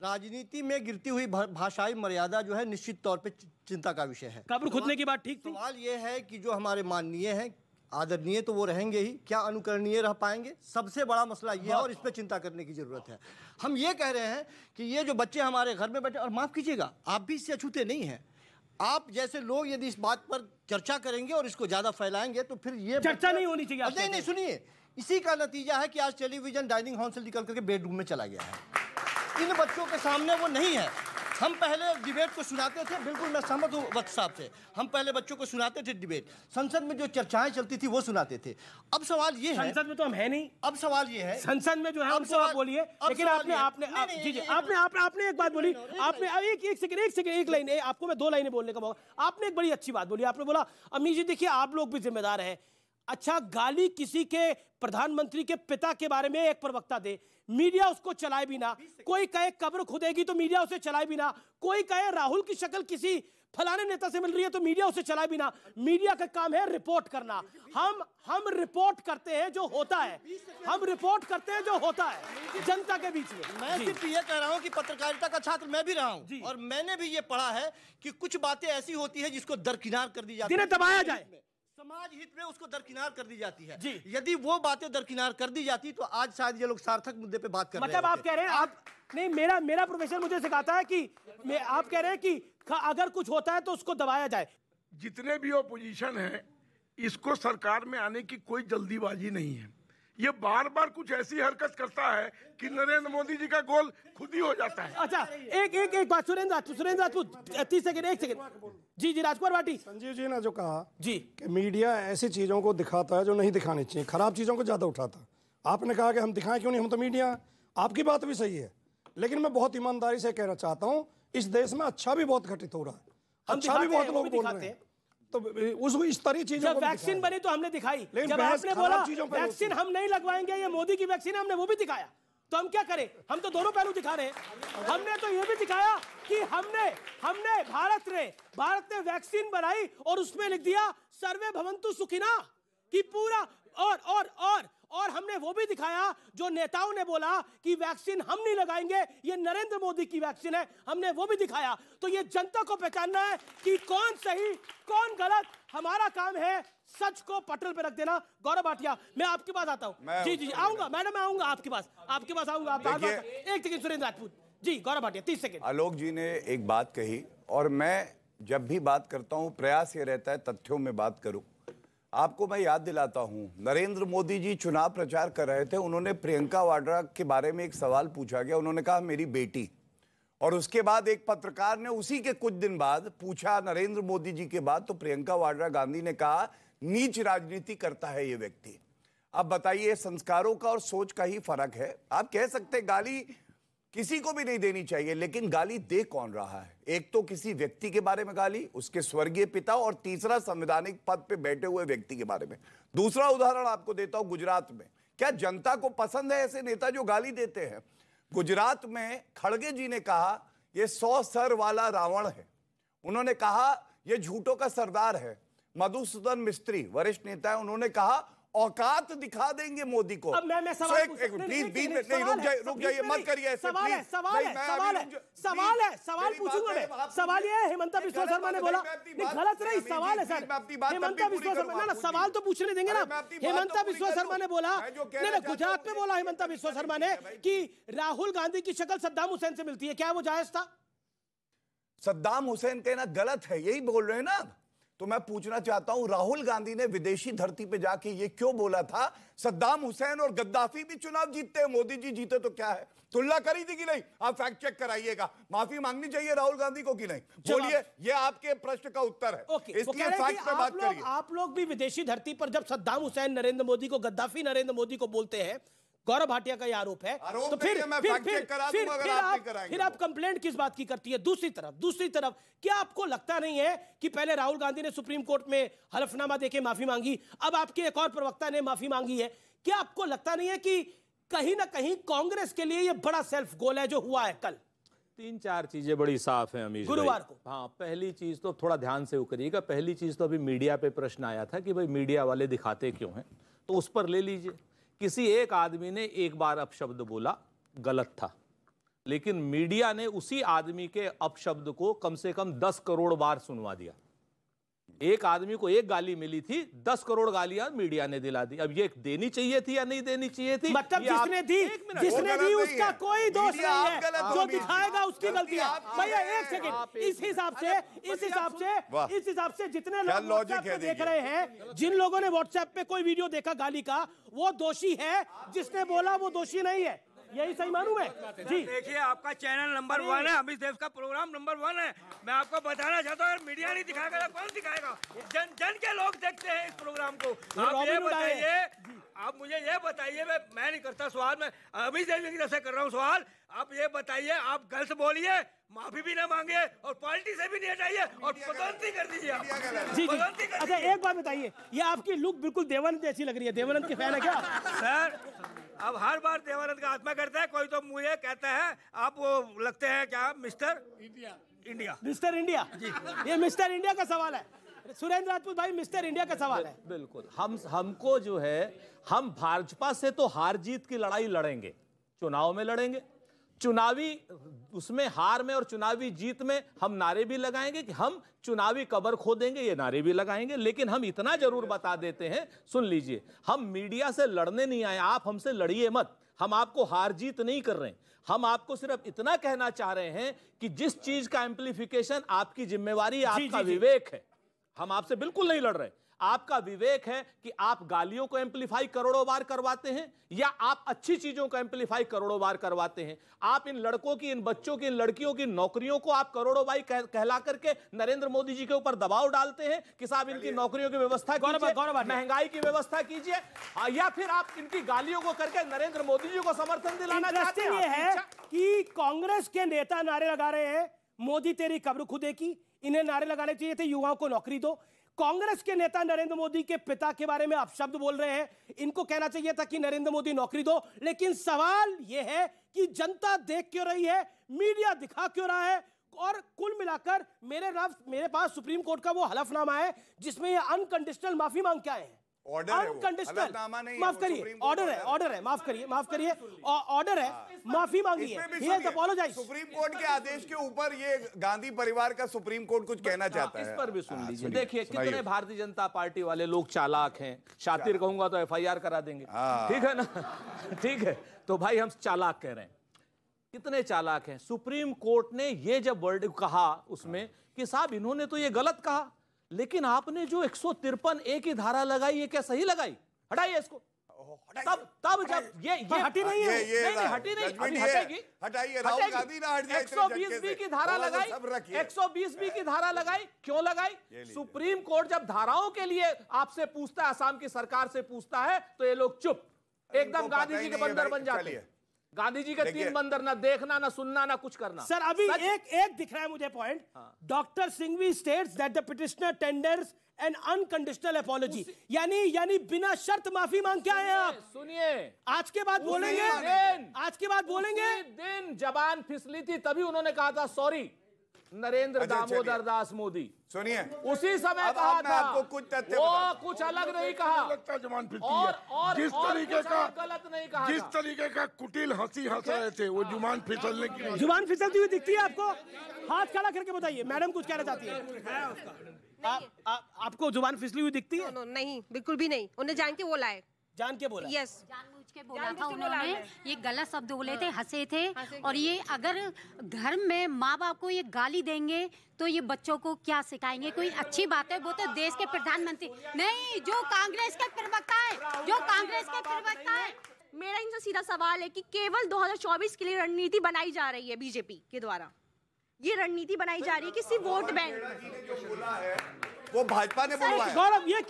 राजनीति में गिरती हुई भाषाई मर्यादा जो है निश्चित तौर पे चिंता का विषय है। कब्र खुदने की बात ठीक थी। सवाल ये है कि जो हमारे माननीय हैं, आदरणीय तो वो रहेंगे ही, क्या अनुकरणीय रह पाएंगे? सबसे बड़ा मसला ये है और इस पर चिंता करने की जरूरत है। हम ये कह रहे हैं कि ये जो बच्चे हमारे घर में बैठे, और माफ कीजिएगा आप भी इससे अछूते नहीं हैं, आप जैसे लोग यदि इस बात पर चर्चा करेंगे और इसको ज्यादा फैलाएंगे तो फिर ये चर्चा नहीं होनी चाहिए। नहीं, सुनिए, इसी का नतीजा है कि आज टेलीविजन डाइनिंग हॉल से निकल करके बेडरूम में चला गया है। इन बच्चों के सामने वो नहीं है। हम पहले डिबेट को सुनाते थे, बिल्कुल मैं सहमत हूँ वक्त साहब से, हम पहले बच्चों को सुनाते थे डिबेट, संसद में जो चर्चाएं चलती थी वो सुनाते थे। अब सवाल ये है, संसद में तो हम है नहीं। अब सवाल ये है, संसद में जो है उनको आप बोलिए, लेकिन आपने एक बात बोली, आपने एक लाइन, आपको मैं 2 लाइनें बोलने का मौका, आपने एक बड़ी अच्छी बात बोली। आपने बोला अमीर जी देखिए आप लोग भी जिम्मेदार हैं। अच्छा, गाली किसी के प्रधानमंत्री के पिता के बारे में एक प्रवक्ता दे, मीडिया उसको चलाए भी ना, कोई कहे कब्र खुदेगी तो मीडिया उसे चलाए भी ना, कोई कहे राहुल की शक्ल किसी फलाने नेता से मिल रही है तो मीडिया उसे चलाए भी ना। मीडिया का काम है रिपोर्ट करना। हम रिपोर्ट करते हैं जो होता है, हम रिपोर्ट करते हैं जो होता है जनता के बीच में। मैं सिर्फ ये कह रहा हूं कि पत्रकारिता का छात्र मैं भी रहा हूं और मैंने भी ये पढ़ा है कि कुछ बातें ऐसी होती है जिसको दरकिनार कर दी जाती है, जिन्हें दबाया जाए, समाज हित में उसको दरकिनार कर दी जाती है। यदि वो बातें दरकिनार कर दी जाती तो आज शायद ये लोग सार्थक मुद्दे पे बात कर रहे हैं। मतलब आप कह रहे हैं, आप नहीं, मेरा प्रोफेसर मुझे सिखाता है कि आप कह रहे हैं कि अगर कुछ होता है तो उसको दबाया जाए। जितने भी ओपोजिशन है, इसको सरकार में आने की कोई जल्दीबाजी नहीं है। ये बार बार कुछ ऐसी हरकत करता है कि नरेंद्र मोदी जी का गोल खुद ही हो जाता है। अच्छा, एक बात, सुरेंद्र राजपूत 30 सेकंड, 1 सेकंड। जी राजकुमार भाटी। संजीव जी ने जो कहा जी कि मीडिया ऐसी चीजों को दिखाता है जो नहीं दिखानी चाहिए, खराब चीजों को ज्यादा उठाता। आपने कहा कि हम दिखाएं क्यों नहीं, हम तो मीडिया। आपकी बात भी सही है, लेकिन मैं बहुत ईमानदारी से कहना चाहता हूँ इस देश में अच्छा भी बहुत घटित हो रहा है, अच्छा भी बहुत लोग बोल रहे हैं। तो उसको इस तरह चीजों, जब वैक्सीन बनी तो हमने दिखाई, जब आपने बोला वैक्सीन हम नहीं लगवाएंगे, ये मोदी की वैक्सीन, हमने वो भी दिखाया। तो हम क्या करें? हम तो दोनों पहलू दिखा रहे हैं। हमने तो ये भी दिखाया कि हमने भारत ने वैक्सीन बनाई और उसमें लिख दिया सर्वे भवन्तु सुखिना कि पूरा, और हमने वो भी दिखाया जो नेताओं ने बोला कि वैक्सीन हम नहीं लगाएंगे, ये नरेंद्र मोदी की वैक्सीन है, हमने वो भी दिखाया। तो ये जनता को पहचानना है कि कौन सही कौन गलत। हमारा काम है सच को पटल पे रख देना। गौरव भाटिया, मैं आपके पास आता हूँ। जी आऊंगा मैडम, मैं आऊंगा आपके पास आऊंगा। एक सेकंड सुरेंद्र राजपूत जी, गौरव भाटिया 30 सेकंड। आलोक जी ने एक बात कही और मैं जब भी बात करता हूँ प्रयास ये रहता है तथ्यों में बात करूं। आपको मैं याद दिलाता हूं, नरेंद्र मोदी जी चुनाव प्रचार कर रहे थे, उन्होंने प्रियंका वाड्रा के बारे में एक सवाल पूछा गया, उन्होंने कहा मेरी बेटी, और उसके बाद एक पत्रकार ने उसी के कुछ दिन बाद पूछा नरेंद्र मोदी जी के बाद, तो प्रियंका वाड्रा गांधी ने कहा नीच राजनीति करता है ये व्यक्ति। अब बताइए, संस्कारों का और सोच का ही फर्क है। आप कह सकते गाली किसी को भी नहीं देनी चाहिए, लेकिन गाली दे कौन रहा है? एक तो किसी व्यक्ति के बारे में गाली, उसके स्वर्गीय पिता, और तीसरा संवैधानिक पद पे बैठे हुए व्यक्ति के बारे में। दूसरा उदाहरण आपको देता हूं गुजरात में। क्या जनता को पसंद है ऐसे नेता जो गाली देते हैं? गुजरात में खड़गे जी ने कहा यह 100 सर वाला रावण है, उन्होंने कहा यह झूठों का सरदार है। मधुसूदन मिस्त्री वरिष्ठ नेता है, उन्होंने कहा औकात दिखा देंगे मोदी को। अब मैं सवाल रुक जाइए, मत करिए। सवाल पूछूंगा मैं। सवाल ये है, हिमंता बिस्वा शर्मा ने बोला, गलत नहीं, सवाल है सर। हिमंता बिस्वा शर्मा ना, सवाल तो पूछने देंगे ना। हिमंता बिस्वा शर्मा ने बोला, नहीं गुजरात में बोला हिमंता बिस्वा शर्मा ने कि राहुल गांधी की शक्ल सद्दाम हुसैन से मिलती है, क्या वो जायज था? सद्दाम हुसैन कहना गलत है, यही बोल रहे हैं ना। तो मैं पूछना चाहता हूं, राहुल गांधी ने विदेशी धरती पे जाके ये क्यों बोला था? सद्दाम हुसैन और गद्दाफी भी चुनाव जीतते हैं, मोदी जी जीते तो क्या है? तुलना करी थी कि नहीं? आप फैक्ट चेक कराइएगा। माफी मांगनी चाहिए राहुल गांधी को कि नहीं? बोलिए, ये आपके प्रश्न का उत्तर है। इसलिए फैक्ट पे बात करिए। आप लोग भी विदेशी धरती पर जब सद्दाम हुसैन नरेंद्र मोदी को, गद्दाफी नरेंद्र मोदी को बोलते हैं, गौरव भाटिया का ये आरोप है, तो फिर आप कंप्लेंट किस बात की करती है? दूसरी तरफ क्या आपको लगता नहीं है कि पहले राहुल गांधी ने सुप्रीम कोर्ट में हलफनामा देके माफी मांगी, अब आपके एक और प्रवक्ता ने माफी मांगी है, क्या आपको लगता नहीं है कि कहीं ना कहीं कांग्रेस के लिए ये बड़ा सेल्फ गोल है जो हुआ है कल? 3-4 चीजें बड़ी साफ हैं अमीश गुरुवार को। हाँ, पहली चीज तो थोड़ा ध्यान से करिएगा, पहली चीज तो अभी मीडिया पे प्रश्न आया था कि भाई मीडिया वाले दिखाते क्यों हैं, तो उस पर ले लीजिए। किसी एक आदमी ने एक बार अपशब्द बोला, गलत था, लेकिन मीडिया ने उसी आदमी के अपशब्द को कम से कम 10 करोड़ बार सुनवा दिया। एक आदमी को एक गाली मिली थी, 10 करोड़ गालियां मीडिया ने दिला दी। अब ये देनी चाहिए थी या नहीं देनी चाहिए थी, मतलब जिसने दी उसका कोई दोष नहीं है, जो दिखाएगा उसकी गलती है। भैया एक सेकंड, इस हिसाब से जितने लोग व्हाट्सएप पे देख रहे हैं, जिन लोगों ने व्हाट्सएप पे कोई वीडियो देखा गाली का, वो दोषी है, जिसने बोला वो दोषी नहीं है। यही सही मालूम है जी। देखिए, आपका चैनल नंबर 1 है, अमित देव का प्रोग्राम नंबर 1 है। मैं आपको बताना चाहता हूँ, मीडिया नहीं दिखाएगा तो कौन दिखाएगा? जन के लोग देखते हैं इस प्रोग्राम को। आप ये बताइए, आप मुझे ये बताइए, मैं नहीं करता सवाल, मैं अमित देव की तरफ से कर रहा हूँ सवाल। आप ये बताइए, आप गलत बोलिए, माफी भी ना मांगे और पार्टी से भी नहीं हटाइए और पदोन्नति कर दीजिए आप। जी। अच्छा एक बात बताइए, ये आपकी लुक बिल्कुल देवानंद जैसी लग रही है। देवानंद के फैन है क्या सर? अब हर बार देवानंद का आत्मा करता है, कोई तो मुझे कहता है आप वो लगते हैं क्या मिस्टर इंडिया। मिस्टर इंडिया जी, ये मिस्टर इंडिया का सवाल है। सुरेंद्र राजपूत भाई, मिस्टर इंडिया का सवाल है। बिल्कुल, हमको जो है, हम भाजपा से तो हार जीत की लड़ाई लड़ेंगे, चुनाव में लड़ेंगे, चुनावी उसमें हार में और चुनावी जीत में हम नारे भी लगाएंगे कि हम चुनावी कबर खो देंगे, ये नारे भी लगाएंगे। लेकिन हम इतना जरूर बता देते हैं, सुन लीजिए, हम मीडिया से लड़ने नहीं आए, आप हमसे लड़िए मत। हम आपको हार जीत नहीं कर रहे हैं, हम आपको सिर्फ इतना कहना चाह रहे हैं कि जिस चीज का एम्प्लीफिकेशन आपकी जिम्मेवारी, आपका विवेक है, हम आपसे बिल्कुल नहीं लड़ रहे। आपका विवेक है कि आप गालियों को एम्प्लीफाई करोड़ों बार करवाते हैं या आप अच्छी चीजों को एम्प्लीफाई करोड़ों बार करवाते हैं। आप इन लड़कों की, इन बच्चों की, इन लड़कियों की नौकरियों को आप करोड़ों बार कहला करके नरेंद्र मोदी जी के ऊपर दबाव डालते हैं कि साहब इनकी नौकरियों की व्यवस्था कीजिए, महंगाई की व्यवस्था कीजिए, या फिर आप इनकी गालियों को करके नरेंद्र मोदी जी को समर्थन दिलाना चाहते हैं। ये है कि कांग्रेस के नेता नारे लगा रहे हैं, मोदी तेरी कब्र खुदे की, इन्हें नारे लगाने चाहिए थे युवाओं को नौकरी दो। कांग्रेस के नेता नरेंद्र मोदी के पिता के बारे में आप शब्द बोल रहे हैं, इनको कहना चाहिए था कि नरेंद्र मोदी नौकरी दो। लेकिन सवाल यह है कि जनता देख क्यों रही है, मीडिया दिखा क्यों रहा है? और कुल मिलाकर मेरे पास सुप्रीम कोर्ट का वो हलफनामा है जिसमें ये अनकंडीशनल माफी मांग के आए हैं। अनकंडीशनल, माफ करिए, ऑर्डर है, माफ करिए, ऑर्डर है, माफी मांगी है। सुप्रीम कोर्ट के आदेश के ऊपर ये गांधी परिवार का सुप्रीम कोर्ट कुछ कहना चाहता है, इस पर भी सुन लीजिए। देखिए कितने भारतीय जनता पार्टी वाले लोग चालाक हैं, शातिर कहूंगा तो FIR करा देंगे, ठीक है ना? ठीक है, तो भाई हम चालाक कह रहे हैं, कितने चालाक हैं। सुप्रीम कोर्ट ने ये जब वर्ड कहा उसमें कि साहब इन्होंने तो ये गलत कहा, लेकिन आपने जो 153A की धारा लगाई, ये क्या सही लगाई? हटाइए इसको। तब जब ये हटी नहीं है, नहीं हटी नहीं, अभी हटेगी, हटाइए। राहुल गांधी ना हट जाए, 120B की धारा लगाई, 120B की धारा लगाई, क्यों लगाई? सुप्रीम कोर्ट जब धाराओं के लिए आपसे पूछता है, असम की सरकार से पूछता है, तो ये लोग चुप, एकदम गांधी जी के बंदर बन जाते हैं। गांधी जी के 3 बंदर, ना देखना, ना सुनना, ना कुछ करना। सर अभी एक दिख रहा है मुझे point. Doctor Singhvi states that the petitioner tenders N unconditional apology, यानी बिना शर्त माफी मांग के आए हैं आप। सुनिए, आज के बाद बोलेंगे, आज के बाद बोलेंगे। दिन जबान फिसली थी, तभी उन्होंने कहा था सॉरी, नरेंद्र दामोदर दास मोदी। सुनिए, उसी समय कहा था, आपको कुछ तथ्य वो कुछ अलग नहीं कहा, और जिस तरीके का गलत नहीं कहा, जिस तरीके का कुटिल हंसी हंस रहे थे, वो जुबान फिसलने की, जुबान फिसलती हुई दिखती है आपको? हाथ खड़ा करके बताइए, मैडम कुछ कहना चाहती है। आपको जुबान फिसली हुई दिखती है? नहीं, बिल्कुल भी नहीं, उन्हें जान के वो लाए, जान के बोला। यस, जानबूझ के बोला था उन्होंने, ये गलत शब्द बोले थे, हंसे थे। और ये अगर घर में माँ बाप को ये गाली देंगे तो ये बच्चों को क्या सिखाएंगे? कोई अच्छी बात है, वो तो देश के प्रधानमंत्री नहीं, जो कांग्रेस के प्रवक्ता है, जो कांग्रेस के प्रवक्ता है। मेरा इनसे सीधा सवाल है कि केवल 2024 के लिए रणनीति बनाई जा रही है बीजेपी के द्वारा, ये रणनीति बनाई जा रही है कि सिर्फ वोट बैंक, वो भाजपा ने बोला है। गौरव, ये